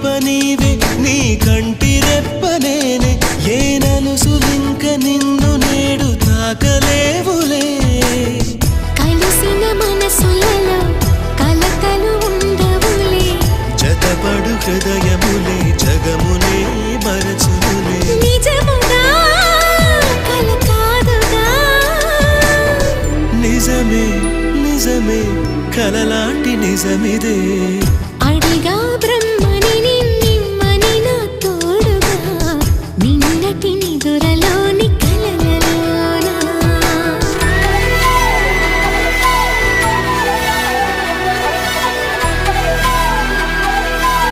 పాప నీవే నీ కంటి రెప్పనేనే ఏ నలుసులింక నిన్ను నేడు తాకలేవులే కలిసిన మనసులలో కలతలు ఉండవులే జతపడు హృదయములే జగమునే మరచునులే నిజముగా కల కాదుగా నిజమే నిజమే కలలాంటి నిజమిదే